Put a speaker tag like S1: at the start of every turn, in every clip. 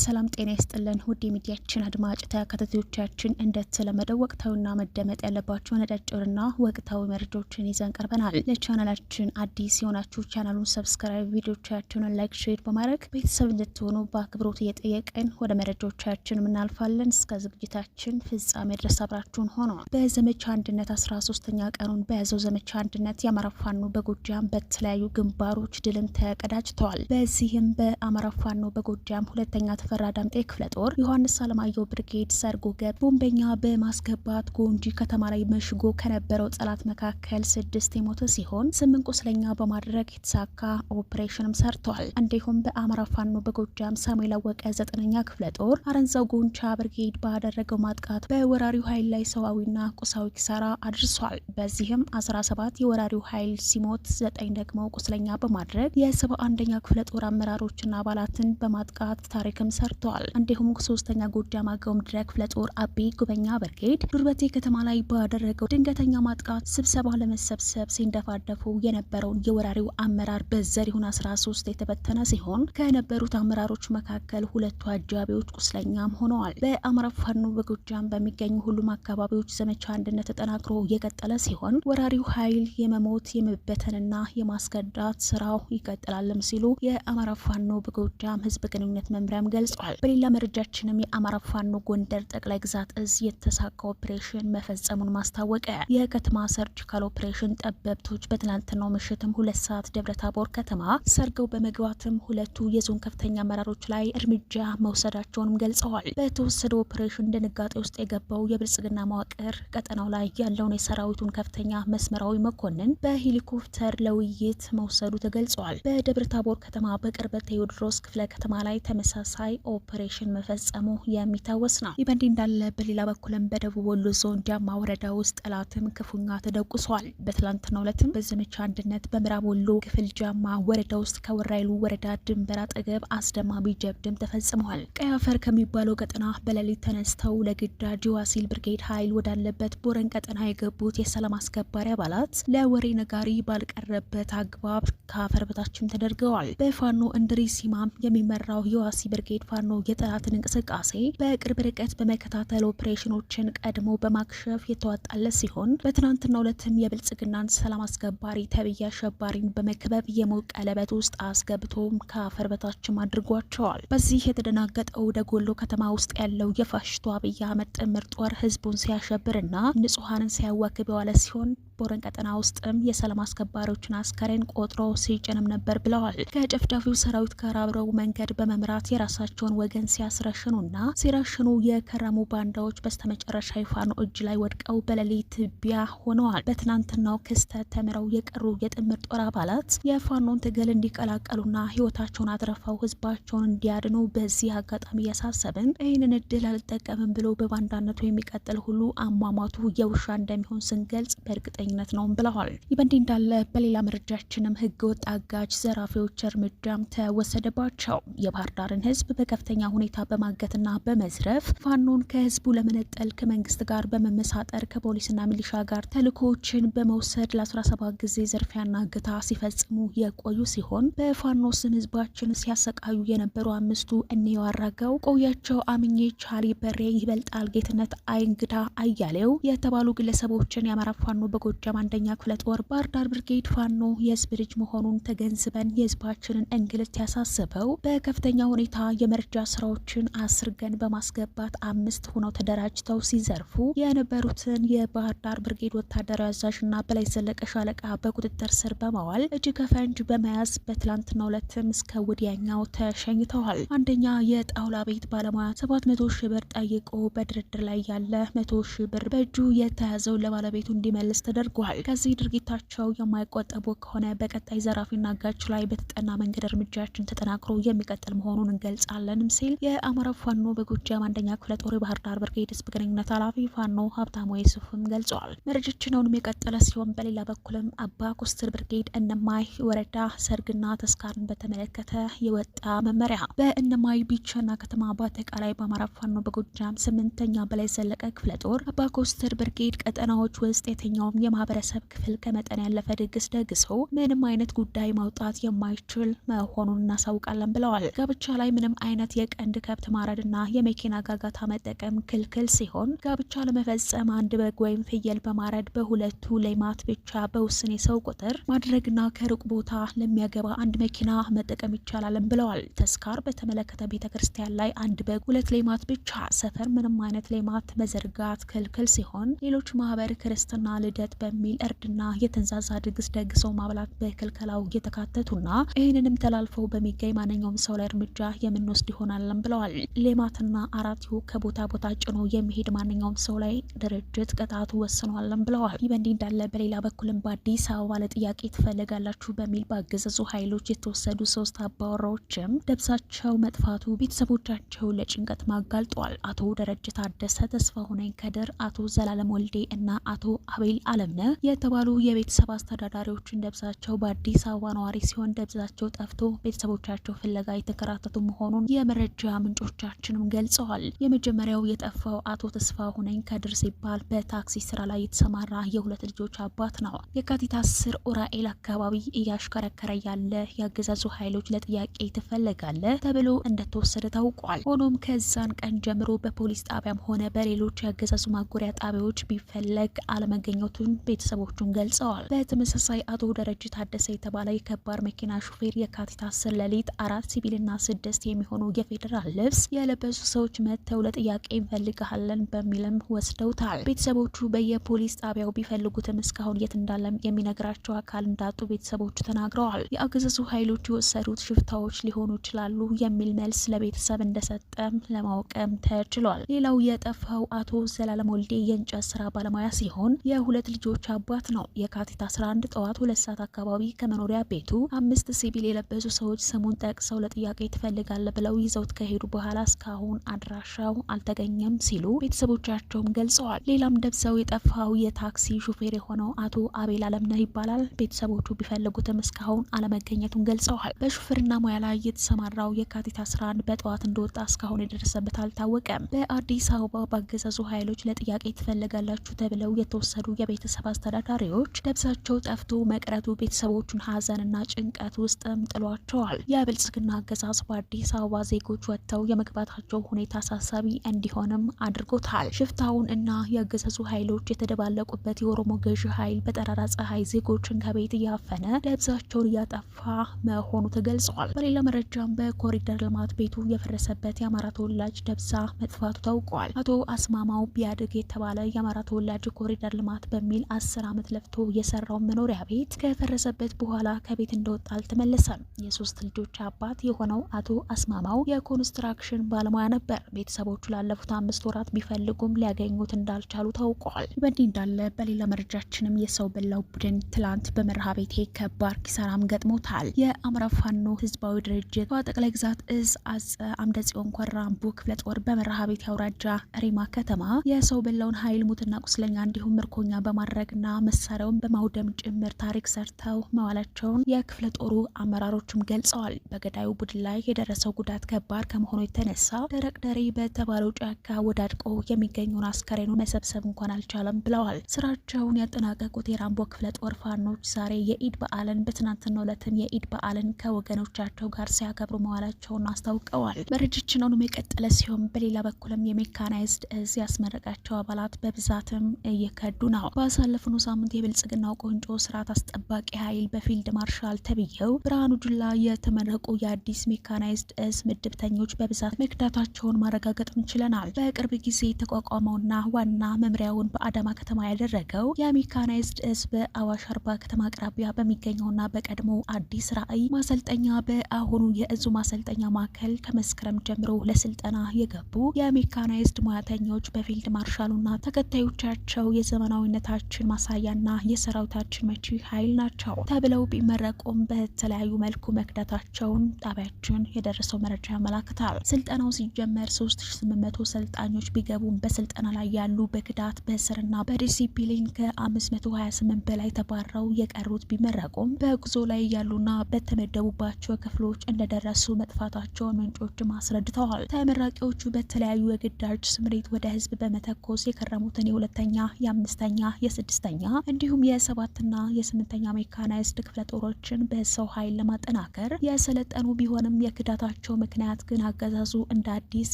S1: ሰላም ጤና ይስጥልን ውድ የሚዲያችን አድማጭ ተከታታዮቻችን እንደተለመደው ወቅታዊና መደመጥ ያለባቸው አጫጭርና ወቅታዊ መረጃዎችን ይዘን ቀርበናል። ለቻናላችን አዲስ የሆናችሁ ቻናሉን ሰብስክራይብ፣ ቪዲዮቻችንን ላይክ፣ ሼር በማድረግ ቤተሰብ እንድትሆኑ በአክብሮት እየጠየቅን ወደ መረጃዎቻችን እናልፋለን። እስከ ዝግጅታችን ፍጻሜ ድረስ አብራችሁን ሆኖ በዘመቻ አንድነት 13ኛ ቀኑን በያዘው ዘመቻ አንድነት የአማራ ፋኖ በጎጃም በተለያዩ ግንባሮች ድልን ተቀዳጅተዋል። በዚህም በአማራ ፋኖ በጎጃም ሁለተኛ ተፈራ ዳምጤ ክፍለ ጦር ዮሐንስ አለማየሁ ብርጌድ ሰርጎ ገብ ቦምበኛ በማስገባት ጎንጂ ከተማ ላይ መሽጎ ከነበረው ጠላት መካከል 6 የሞተ ሲሆን 8 ቁስለኛ በማድረግ የተሳካ ኦፕሬሽንም ሰርተዋል። እንዲሁም በአማራ ፋኖ በጎጃም ሳሙኤል አወቀ 9ኛ ክፍለ ጦር አረንዛው ጎንቻ ብርጌድ ባደረገው ማጥቃት በወራሪው ኃይል ላይ ሰዋዊና ቁሳዊ ኪሳራ አድርሷል። በዚህም 17 የወራሪው ኃይል ሲሞት 9 ደግሞ ቁስለኛ በማድረግ የ71ኛ ክፍለ ጦር አመራሮችና አባላትን በማጥቃት ታሪክም ሰርተዋል። እንዲሁም 3ኛ ጎጃም አገው ምድር ክፍለ ጦር አቢ ጉበኛ ብርጌድ ዱርበቴ ከተማ ላይ ባደረገው ድንገተኛ ማጥቃት ስብሰባ ለመሰብሰብ ሲንደፋደፉ የነበረውን የወራሪው አመራር በዘሪሁን 13 የተበተነ ሲሆን ከነበሩት አመራሮች መካከል 2 አጃቢዎች ቁስለኛም ሆነዋል። በአማራ ፋኖ በጎጃም በሚገኙ ሁሉም አካባቢዎች ዘመቻ አንድነት ተጠናክሮ የቀጠለ ሲሆን ወራሪው ኃይል የመሞት የመበተንና የማስከዳት ስራው ይቀጥላልም ሲሉ የአማራ ፋኖ በጎጃም ህዝብ ግንኙነት መምሪያም ገልጿል። በሌላ መረጃችንም የአማራ ፋኖ ጎንደር ጠቅላይ ግዛት እዝ የተሳካ ኦፕሬሽን መፈጸሙን ማስታወቀ። የከተማ ሰርጂካል ኦፕሬሽን ጠበብቶች በትናንትናው ምሽትም 2 ሰዓት ደብረታቦር ከተማ ሰርገው በመግባትም 2 የዞን ከፍተኛ አመራሮች ላይ እርምጃ መውሰዳቸውንም ገልጸዋል። በተወሰደው ኦፕሬሽን ድንጋጤ ውስጥ የገባው የብልጽግና መዋቅር ቀጠናው ላይ ያለውን የሰራዊቱን ከፍተኛ መስመራዊ መኮንን በሄሊኮፕተር ለውይይት መውሰዱ ተገልጿል። በደብረታቦር ከተማ በቅርበት ቴዎድሮስ ክፍለ ከተማ ላይ ተመሳሳይ ኦፕሬሽን መፈጸሙ የሚታወስ ነው። ይህ በእንዲህ እንዳለ በሌላ በኩልም በደቡብ ወሎ ዞን ጃማ ወረዳ ውስጥ ጠላትም ክፉኛ ተደቁሷል። በትላንትናው ዕለትም በዘመቻ አንድነት በምዕራብ ወሎ ክፍል ጃማ ወረዳ ውስጥ ከወራይሉ ወረዳ ድንበር አጠገብ አስደማሚ ጀብድም ተፈጽመዋል። ቀይ አፈር ከሚባለው ቀጠና በሌሊት ተነስተው ለግዳጅ ዋሲል ብርጌድ ኃይል ወዳለበት ቦረን ቀጠና የገቡት የሰላም አስከባሪ አባላት ለወሬ ነጋሪ ባልቀረበት አግባብ ከአፈር በታችም ተደርገዋል። በፋኖ እንድሪስ ሲማም የሚመራው የዋሲ ብርጌድ ፋኖ የጠላትን እንቅስቃሴ በቅርብ ርቀት በመከታተል ኦፕሬሽኖችን ቀድሞ በማክሸፍ የተዋጣለት ሲሆን በትናንትናው ዕለትም የብልጽግናን ሰላም አስከባሪ ተብዬ አሸባሪን በመክበብ የሞት ቀለበት ውስጥ አስገብቶም ከአፈር በታችም አድርጓቸዋል። በዚህ የተደናገጠው ደጎሎ ከተማ ውስጥ ያለው የፋሽስቱ አብይ አህመድ ጥምር ጦር ህዝቡን ሲያሸብርና ንጹሐንን ሲያዋክብ የዋለ ሲሆን ቦረን ቀጠና ውስጥም የሰላም አስከባሪዎችን አስከሬን ቆጥሮ ሲጭንም ነበር ብለዋል። ከጨፍጫፊው ሰራዊት ጋር አብረው መንገድ በመምራት የራሳቸውን ወገን ሲያስረሽኑና ሲረሽኑ የከረሙ ባንዳዎች በስተመጨረሻ የፋኖ እጅ ላይ ወድቀው በሌሊት ትቢያ ሆነዋል። በትናንትናው ክስተት ተምረው የቀሩ የጥምር ጦር አባላት የፋኖን ትግል እንዲቀላቀሉና ህይወታቸውን አትረፈው ህዝባቸውን እንዲያድኑ በዚህ አጋጣሚ ያሳሰብን። ይህንን እድል አልጠቀምም ብሎ በባንዳነቱ የሚቀጥል ሁሉ አሟሟቱ የውሻ እንደሚሆን ስንገልጽ በእርግጠኝነት ነው ብለዋል። ይህ በእንዲህ እንዳለ በሌላ መረጃችንም ህገወጥ አጋጅ ዘራፊዎች እርምጃም ተወሰደባቸው። የባህር ዳርን ህዝብ በከፍተኛ ሁኔታ በማገትና በመዝረፍ ፋኖን ከህዝቡ ለመነጠል ከመንግስት ጋር በመመሳጠር ከፖሊስና ሚሊሻ ጋር ተልእኮዎችን በመውሰድ ለ17 ጊዜ ዘርፊያና እገታ ሲፈጽሙ የቆዩ ሲሆን በፋኖ ስም ህዝባችን ሲያሰቃዩ የነበሩ 5ቱ እኔው አራጋው፣ ቆያቸው አምኜ፣ ቻሊ በሬ፣ ይበልጣል ጌትነት፣ አይንግዳ አያሌው የተባሉ ግለሰቦችን የአማራ ፋኖ በጎጃም 1ኛ ክፍለ ጦር ባህር ዳር ብርጌድ ፋኖ የህዝብ ልጅ መሆኑን ተገንዝበን የህዝባችንን እንግልት ያሳሰበው በከፍተኛ ሁኔታ የመርጃ ስራዎችን አስርገን በማስገባት 5 ሆነው ተደራጅተው ሲዘርፉ የነበሩትን የባህር ዳር ብርጌድ ወታደራዊ አዛዥና በላይ ዘለቀ ሻለቃ በቁጥጥር ስር በማዋል እጅ ከፈንጅ በመያዝ በትላንትናው ዕለትም እስከ ወዲያኛው ተሸኝተዋል። አንደኛ የጣውላ ቤት ባለሙያ 700 ሺህ ብር ጠይቆ በድርድር ላይ ያለ 100 ሺህ ብር በእጁ የተያዘው ለባለቤቱ እንዲመልስ ተደርጓል። ከዚህ ድርጊታቸው የማይቆጠቡ ከሆነ በቀጣይ ዘራፊና አጋች ላይ በተጠና መንገድ እርምጃችን ተጠናክሮ የሚቀጥል መሆኑን እንገልጻለንም ሲል የአማራ ፋኖ በጎጃም 1ኛ ክፍለ ጦር የባህር ዳር ብርጌድ ህዝብ ግንኙነት ኃላፊ ፋኖ ሀብታሙ ይሱፍም ገልጿል። መረጃችንን የቀጠለ ሲሆን በሌላ በኩልም አባ ኮስተር ብርጌድ እነማይ ወረዳ ሰርግና ተስካርን በተመለከተ የወጣ መመሪያ በእነማይ ቢቸና ከተማ በአጠቃላይ በአማራ ፋኖ በጎጃም 8ኛ በላይ ዘለቀ ክፍለ ጦር አባ ኮስተር ብርጌድ ቀጠናዎች ውስጥ የትኛውም የማህበረሰብ ክፍል ከመጠን ያለፈ ድግስ ደግሶ ምንም አይነት ጉዳይ ማውጣት የማይችል መሆኑን እናሳውቃለን ብለዋል። ጋብቻ ላይ ምንም አይነት የቀንድ ከብት ማረድና የመኪና ጋጋታ መጠቀም ክልክል ሲሆን ጋብቻ ለመፈጸም አንድ በግ ወይም ፍየል በማረድ በሁለቱ ሌማት ብቻ በውስን የሰው ቁጥር ማድረግና ከሩቅ ቦታ ለሚያገባ አንድ መኪና መጠቀም ይቻላልን ብለዋል። ተስካር በተመለከተ ቤተክርስቲያን ላይ አንድ በግ ሁለት ሌማት ብቻ፣ ሰፈር ምንም አይነት ሌማት መዘርጋት ክልክል ሲሆን ሌሎች ማህበር ክርስትና፣ ልደት በሚል እርድና የተንዛዛ ድግስ ደግሰው ማብላት በክልከላው የተካተቱና ይህንንም ተላልፈው በሚገኝ ማንኛውም ሰው ላይ እርምጃ የምንወስድ ይሆናልን ብለዋል። ሌማትና አራትዮ ከቦታ ቦታ ጭኖ የሚሄድ ማንኛውም ሰው ላይ ድርጅት ቅጣቱ ወስኗልን ብለዋል። ይህ በእንዲህ እንዳለ በሌላ በኩልም በአዲስ አበባ ለጥያቄ ትፈልጋላችሁ በሚል በአገዛዙ ኃይሎች የተወሰዱ 3 አባወራዎችም ደብዛቸው መጥፋቱ ቤተሰቦቻቸው ለጭንቀት ማጋልጧል። አቶ ደረጀ ታደሰ፣ ተስፋሁነኝ ከድር፣ አቶ ዘላለም ወልዴ እና አቶ አቤል አለምነህ የተባሉ የቤተሰብ አስተዳዳሪዎችን ደብዛቸው በአዲስ አበባ ነዋሪ ሲሆን ደብዛቸው ጠፍቶ ቤተሰቦቻቸው ፍለጋ የተከራተቱ መሆኑን የመረጃ ምንጮቻችንም ገልጸዋል። የመጀመሪያው የጠፋው አቶ ተስፋሁነኝ ከድር ሲባል በታክሲ ስራ ላይ የተሰማራ የሁለት ልጆች አባት ነው። የካቲት 10 ኡራኤል አካባቢ እያሽከረከረ ያለ ያገዛዙ ኃይሎች ለጥያቄ ትፈልጋለ ተብሎ እንደተወሰደ ታውቋል። ሆኖም ከዛን ቀን ጀምሮ በፖሊስ ጣቢያም ሆነ በሌሎች ያገዛዙ ማጎሪያ ጣቢያዎች ቢፈለግ አለመገኘቱን ቤተሰቦቹን ገልጸዋል። በተመሳሳይ አቶ ደረጀ ታደሰ የተባለ የከባድ መኪና ሹፌር የካቲት 10 ሌሊት 4 ሲቪልና 6 የሚሆኑ የፌዴራል ልብስ የለበሱ ሰዎች መጥተው ለጥያቄ እንፈልግሃለን በሚልም ወስደውታል። ቤተሰቦቹ በየፖሊስ ጣቢያው ቢፈልጉትም እስካሁን የት እንዳለም የሚነግራቸው አካል እንዳጡ ቤተሰቦቹ ተናግረዋል። የአገዛዙ ኃይሎች የወሰዱት ሽፍታዎች ሊሆኑ ይችላሉ የሚል መልስ ለቤተሰብ እንደሰጠም ለማወቅም ተችሏል። ሌላው የጠፋው አቶ ዘላለም ወልዴ የእንጨት ስራ ባለሙያ ሲሆን የሁለት ልጆች አባት ነው። የካቲት 11 ጠዋት 2 ሰዓት አካባቢ ከመኖሪያ ቤቱ 5 ሲቪል የለበሱ ሰዎች ስሙን ጠቅሰው ለጥያቄ ትፈልጋለ ብለው ይዘውት ከሄዱ በኋላ እስካሁን አድራሻው አልተገኘም ሲሉ ቤተሰቦቻቸውም ገልጸዋል። ሌላም ደብሰው የጠፋው የታክሲ ሹፌር የሆነው አቶ አቤል አለምነህ ይባላል። ቤተሰቦቹ ቢፈልጉትም እስካሁን አለመገኘቱን ገልጸዋል። በሹፍርና ሙያ ላይ የተሰማራው የካቲት 11 በጠዋት እንደወጣ እስካሁን የደረሰበት አልታወቀም። በአዲስ አበባ በአገዛዙ ኃይሎች ለጥያቄ ትፈልጋላችሁ ተብለው የተወሰዱ የቤተሰብ አስተዳዳሪዎች ደብሳቸው ጠፍቶ መቅረቱ ቤተሰቦቹን ሀዘንና ጭንቀት ውስጥም ጥሏቸዋል። የብልጽግና አገዛዝ በአዲስ አበባ ዜጎች ወጥተው የመግባታቸው ሁኔታ አሳሳቢ እንዲሆንም አድርጎታል። ሽፍታውን እና የአገዛዙ ኃይሎች የተደባለቁበት የኦሮሞ ገዢ ኃይል በጠራራ ፀሐይ ዜጎችን ከቤት እያፈነ ደብዛቸውን እያጠፋ መሆኑ ተገልጿል። በሌላ መረጃም በኮሪደር ልማት ቤቱ የፈረሰበት የአማራ ተወላጅ ደብዛ መጥፋቱ ታውቋል። አቶ አስማማው ቢያድግ የተባለ የአማራ ተወላጅ ኮሪደር ልማት በሚል 10 ዓመት ለፍቶ የሰራው መኖሪያ ቤት ከፈረሰበት በኋላ ከቤት እንደወጣ አልተመለሰም። የ3 ልጆች አባት የሆነው አቶ አስማማው የኮንስትራክሽን ባለሙያ ነበር። ቤተሰቦቹ ላለፉት 5 ወራት ቢፈልጉም ሊያገኙት እንዳልቻሉ ታውቋል። በእንዲህ እንዳለ በሌላ መረጃችንም የሰው በላው ቡድን ትላንት በመርሃቤቴ ከባድ ኪሳራም ገጥሞታል። የአማራ ፋኖ ህዝባዊ ድርጅት ጠቅላይ ግዛት እዝ አጼ አምደ ጽዮን ኮር አምቦ ክፍለ ጦር በመርሃቤቴ አውራጃ ሪማ ከተማ የሰው በላውን ኃይል ሙትና ቁስለኛ እንዲሁም ምርኮኛ በማድረግና መሳሪያውን በማውደም ጭምር ታሪክ ሰርተው መዋላቸውን የክፍለ ጦሩ አመራሮችም ገልጸዋል። በገዳዩ ቡድን ላይ የደረሰው ጉዳት ከባድ ከመሆኑ የተነሳ ደረቅ ደሬ በተባለው ጫካ ወዳድቆ የሚገኘውን አስከሬኑ መሰብሰብ እንኳን አልቻለም ብለዋል። ስራቸውን ያጠናቀቁት የራምቦ ክፍለ ጦር ፋኖች ዛሬ የኢድ በዓልን በትናንትናው ዕለትም የኢድ በዓልን ከወገኖቻቸው ጋር ሲያከብሩ መዋላቸውን አስታውቀዋል። መረጃችንን የቀጠለ ሲሆን በሌላ በኩልም የሜካናይዝድ እዝ ያስመረቃቸው አባላት በብዛትም እየከዱ ነው። ባሳለፍነው ሳምንት የብልጽግናው ቆንጮ ስርዓት አስጠባቂ ኃይል በፊልድ ማርሻል ተብዬው ብርሃኑ ጁላ የተመረቁ የአዲስ ሜካናይዝድ እዝ ምድብተኞች በብዛት መክዳታቸውን ማረጋገጥም ችለናል። በቅርብ ጊዜ የተቋቋመውና ዋና መምሪያውን በአዳማ ከተማ ያደረገው የሜካናይዝድ እዝ በአዋሽ አርባ ከተማ አቅራቢያ በሚገኘውና በቀድሞ አዲስ ራዕይ ማሰልጠኛ በአሁኑ የእዙ ማሰልጠኛ ማዕከል ከመስከረም ጀምሮ ለስልጠና የገቡ የሜካናይዝድ ሙያተኞች በፊልድ ማርሻሉና ተከታዮቻቸው የዘመናዊነታችን ማሳያና የሰራዊታችን መቺ ኃይል ናቸው ተብለው ቢመረቁም በተለያዩ መልኩ መክዳታቸውን ጣቢያችን የደረሰው መረጃ ያመላክታል። ስልጠናው ሲጀመር 3800 ሰልጣኞች ቢገቡም በስልጠና ላይ ያሉ በክዳት በስርና በዲሲፕሊን ከ528 በላይ ተባረው የቀሩት ቢመረቁም በጉዞ ላይ ያሉና በተመደቡባቸው ክፍሎች እንደደረሱ መጥፋታቸውን ምንጮችም አስረድተዋል። ተመራቂዎቹ በተለያዩ የግዳጅ ስምሪት ወደ ህዝብ በመተኮስ የከረሙትን የ2ኛ፣ የ5ኛ፣ የ6 6ኛ እንዲሁም የ7ና የ8ኛ ሜካናይዝድ ክፍለ ጦሮችን በሰው ኃይል ለማጠናከር የሰለጠኑ ቢሆንም የክዳታቸው ምክንያት ግን አገዛዙ እንደ አዲስ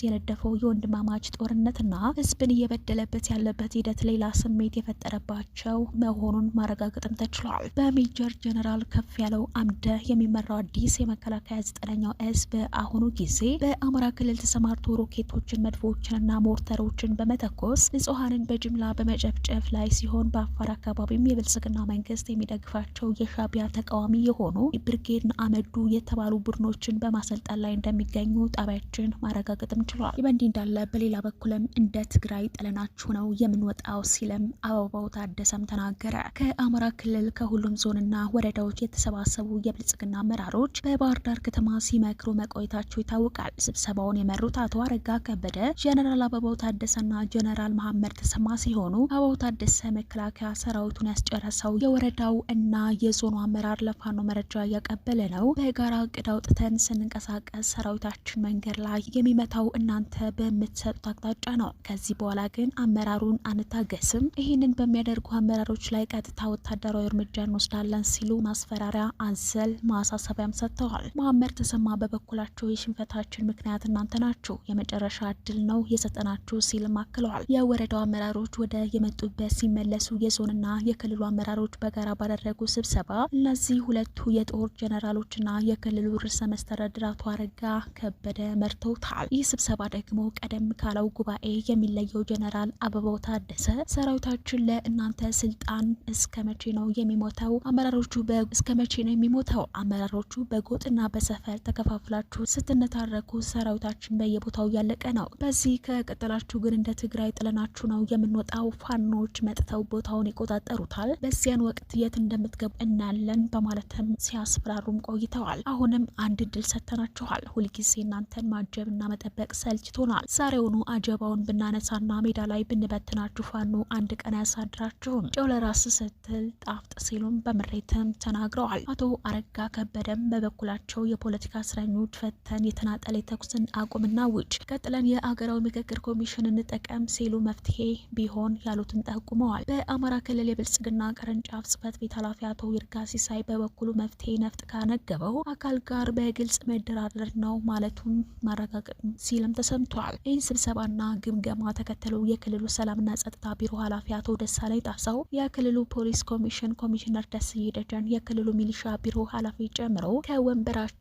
S1: የነደፈው የወንድማማች ጦርነትና ህዝብን እየበደለበት ያለበት ሂደት ሌላ ስሜት የፈጠረባቸው መሆኑን ማረጋገጥም ተችሏል። በሜጀር ጀነራል ከፍ ያለው አምደ የሚመራው አዲስ የመከላከያ 9ኛው እዝ በአሁኑ ጊዜ በአማራ ክልል ተሰማርቶ ሮኬቶችን፣ መድፎችንና ሞርተሮችን በመተኮስ ንጹሃንን በጅምላ በመጨፍጨፍ ላይ ሲሆን በአፋር አካባቢም የብልጽግና መንግስት የሚደግፋቸው የሻቢያ ተቃዋሚ የሆኑ ብርጌድ አመዱ የተባሉ ቡድኖችን በማሰልጠን ላይ እንደሚገኙ ጣቢያችን ማረጋገጥም ችሏል። ይበንዲ እንዳለ በሌላ በኩልም እንደ ትግራይ ጥለናችሁ ነው የምንወጣው ሲልም አበባው ታደሰም ተናገረ። ከአማራ ክልል ከሁሉም ዞንና ወረዳዎች የተሰባሰቡ የብልጽግና አመራሮች በባህር ዳር ከተማ ሲመክሩ መቆየታቸው ይታወቃል። ስብሰባውን የመሩት አቶ አረጋ ከበደ፣ ጀነራል አበባው ታደሰና ጀነራል መሐመድ ተሰማ ሲሆኑ አበባው ታደሰ መከላከያ ሰራዊቱን ያስጨረሰው የወረዳው እና የዞኑ አመራር ለፋኖ መረጃ እያቀበለ ነው። በጋራ እቅድ አውጥተን ስንንቀሳቀስ ሰራዊታችን መንገድ ላይ የሚመታው እናንተ በምትሰጡት አቅጣጫ ነው። ከዚህ በኋላ ግን አመራሩን አንታገስም። ይህንን በሚያደርጉ አመራሮች ላይ ቀጥታ ወታደራዊ እርምጃ እንወስዳለን ሲሉ ማስፈራሪያ አዘል ማሳሰቢያም ሰጥተዋል። መሐመድ ተሰማ በበኩላቸው የሽንፈታችን ምክንያት እናንተ ናችሁ፣ የመጨረሻ እድል ነው የሰጠናችሁ ሲልም አክለዋል። የወረዳው አመራሮች ወደ የመጡበት ሲመለሱ የዞንና የክልሉ አመራሮች በጋራ ባደረጉ ስብሰባ እነዚህ ሁለቱ የጦር ጀነራሎችና የክልሉ ርዕሰ መስተዳድር አቶ አረጋ ከበደ መርተውታል። ይህ ስብሰባ ደግሞ ቀደም ካለው ጉባኤ የሚለየው ጀነራል አበባው ታደሰ ሰራዊታችን ለእናንተ ስልጣን እስከ መቼ ነው የሚሞተው? አመራሮቹ እስከ መቼ ነው የሚሞተው? አመራሮቹ በጎጥና በሰፈር ተከፋፍላችሁ ስትነታረኩ ሰራዊታችን በየቦታው እያለቀ ነው። በዚህ ከቀጠላችሁ ግን እንደ ትግራይ ጥለናችሁ ነው የምንወጣው። ፋኖች መጥተው ቦታውን ይቆጣጠሩታል። በዚያን ወቅት የት እንደምትገቡ እናያለን በማለትም ሲያስፈራሩም ቆይተዋል። አሁንም አንድ እድል ሰጥተናችኋል። ሁልጊዜ እናንተን ማጀብና መጠበቅ ሰልችቶናል። ዛሬውኑ አጀባውን ብናነሳና ሜዳ ላይ ብንበትናችሁ ፋኖ አንድ ቀን አያሳድራችሁም። ጨው ለራስ ስትል ጣፍጥ ሲሉም በምሬትም ተናግረዋል። አቶ አረጋ ከበደም በበኩላቸው የፖለቲካ እስረኞች ፈተን የተናጠለ የተኩስን አቁምና ውጭ ቀጥለን የአገራዊ ምክክር ኮሚሽን እንጠቀም ሲሉ መፍትሄ ቢሆን ያሉትን ጠቁመዋል። በአማራ ክልል የብልጽግና ቅርንጫፍ ጽህፈት ቤት ኃላፊ አቶ ይርጋ ሲሳይ በበኩሉ መፍትሄ ነፍጥ ካነገበው አካል ጋር በግልጽ መደራደር ነው ማለቱን ማረጋገጥ ሲልም ተሰምቷል። ይህን ስብሰባና ግምገማ ተከትሎ የክልሉ ሰላምና ጸጥታ ቢሮ ኃላፊ አቶ ደሳለኝ ጣሰው፣ የክልሉ ፖሊስ ኮሚሽን ኮሚሽነር ደስዬ ደጀን፣ የክልሉ ሚሊሻ ቢሮ ኃላፊ ጨምሮ ከወንበራቸው